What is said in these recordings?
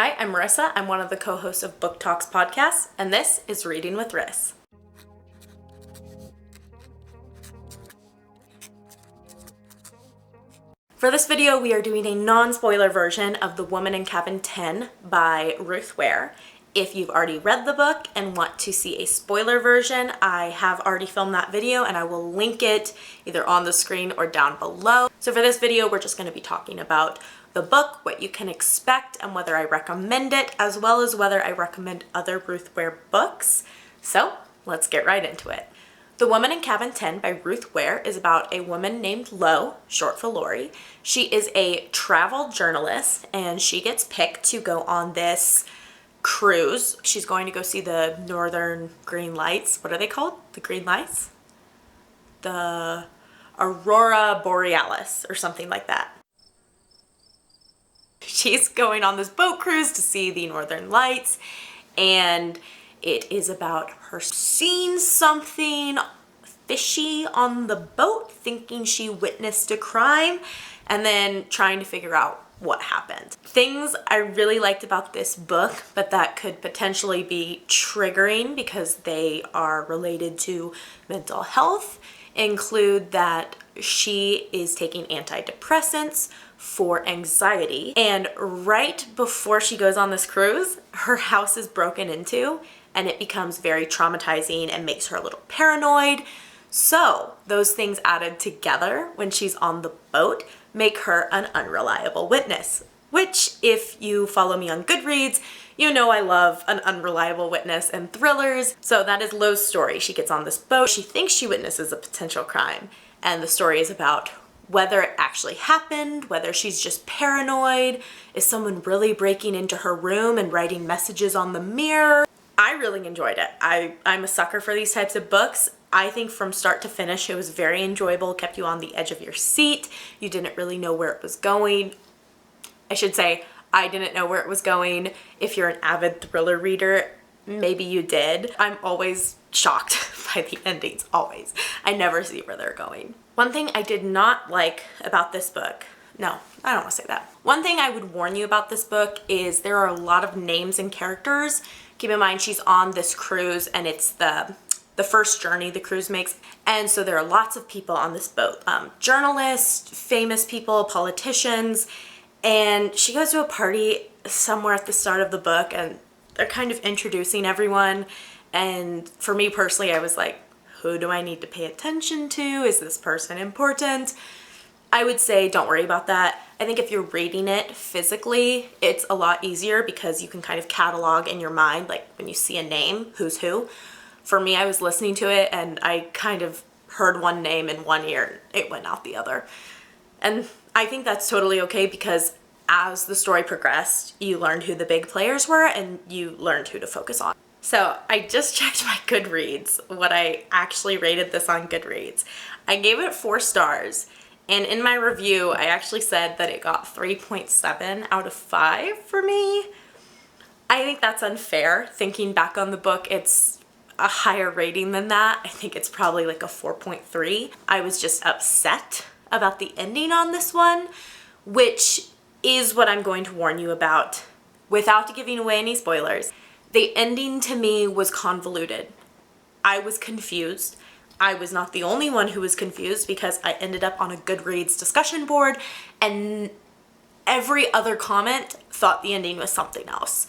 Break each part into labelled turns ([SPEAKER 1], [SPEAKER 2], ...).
[SPEAKER 1] Hi, I'm Marissa. I'm one of the co-hosts of Booktalks podcast, and this is Reading with Riss. For this video, we are doing a non-spoiler version of The Woman in Cabin 10 by Ruth Ware. If you've already read the book and want to see a spoiler version, I have already filmed that video and I will link it either on the screen or down below. So for this video, we're just going to be talking about the book, what you can expect, and whether I recommend it, as well as whether I recommend other Ruth Ware books. So let's get right into it. The Woman in Cabin 10 by Ruth Ware is about a woman named Lo, short for Lori. She is a travel journalist and she gets picked to go on this cruise. She's going to go see the Northern Green Lights. What are they called? The Green Lights? The Aurora Borealis or something like that. She's going on this boat cruise to see the Northern Lights, and it is about her seeing something fishy on the boat, thinking she witnessed a crime, and then trying to figure out what happened. Things I really liked about this book, but that could potentially be triggering because they are related to mental health, include that she is taking antidepressants for anxiety, and right before she goes on this cruise, her house is broken into and it becomes very traumatizing and makes her a little paranoid. So those things added together when she's on the boat make her an unreliable witness, which if you follow me on Goodreads, you know I love an unreliable witness and thrillers. So that is Lo's story. She gets on this boat, she thinks she witnesses a potential crime, and the story is about whether it actually happened, whether she's just paranoid, is someone really breaking into her room and writing messages on the mirror. I really enjoyed it. I'm a sucker for these types of books. I think from start to finish it was very enjoyable, kept you on the edge of your seat. You didn't really know where it was going. I should say, I didn't know where it was going. If you're an avid thriller reader, maybe you did. I'm always shocked by the endings, always. I never see where they're going. One thing I did not like about this book, no, I don't want to say that. One thing I would warn you about this book is there are a lot of names and characters. Keep in mind she's on this cruise and it's the first journey the cruise makes. And so there are lots of people on this boat. Journalists, famous people, politicians, and she goes to a party somewhere at the start of the book and they're kind of introducing everyone. And for me personally, I was like, who do I need to pay attention to? Is this person important? I would say don't worry about that. I think if you're reading it physically, it's a lot easier because you can kind of catalog in your mind, like when you see a name, who's who. For me, I was listening to it and I kind of heard one name in one ear, it went out the other. And I think that's totally okay because as the story progressed, you learned who the big players were and you learned who to focus on. So I just checked my Goodreads, what I actually rated this on Goodreads. I gave it 4 stars, and in my review, I actually said that it got 3.7 out of 5 for me. I think that's unfair. Thinking back on the book, it's a higher rating than that. I think it's probably like a 4.3. I was just upset about the ending on this one, which is what I'm going to warn you about without giving away any spoilers. The ending to me was convoluted. I was confused. I was not the only one who was confused because I ended up on a Goodreads discussion board and every other comment thought the ending was something else.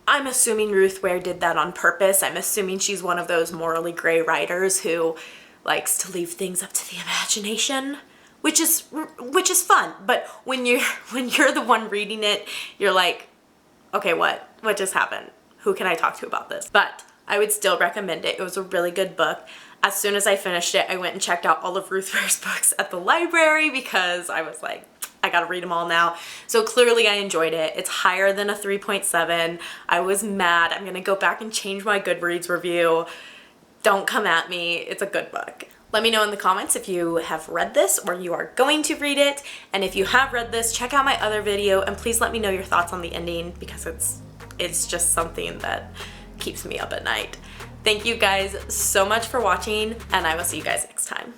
[SPEAKER 1] I'm assuming Ruth Ware did that on purpose. I'm assuming she's one of those morally gray writers who likes to leave things up to the imagination, which is fun. But when you're the one reading it, you're like, okay, what just happened? Who can I talk to about this? But I would still recommend it. It was a really good book. As soon as I finished it, I went and checked out all of Ruth Ware's books at the library because I was like, I gotta read them all now. So clearly I enjoyed it. It's higher than a 3.7. I was mad. I'm gonna go back and change my Goodreads review. Don't come at me. It's a good book. Let me know in the comments if you have read this or you are going to read it. And if you have read this, check out my other video and please let me know your thoughts on the ending because it's just something that keeps me up at night. Thank you guys so much for watching and I will see you guys next time.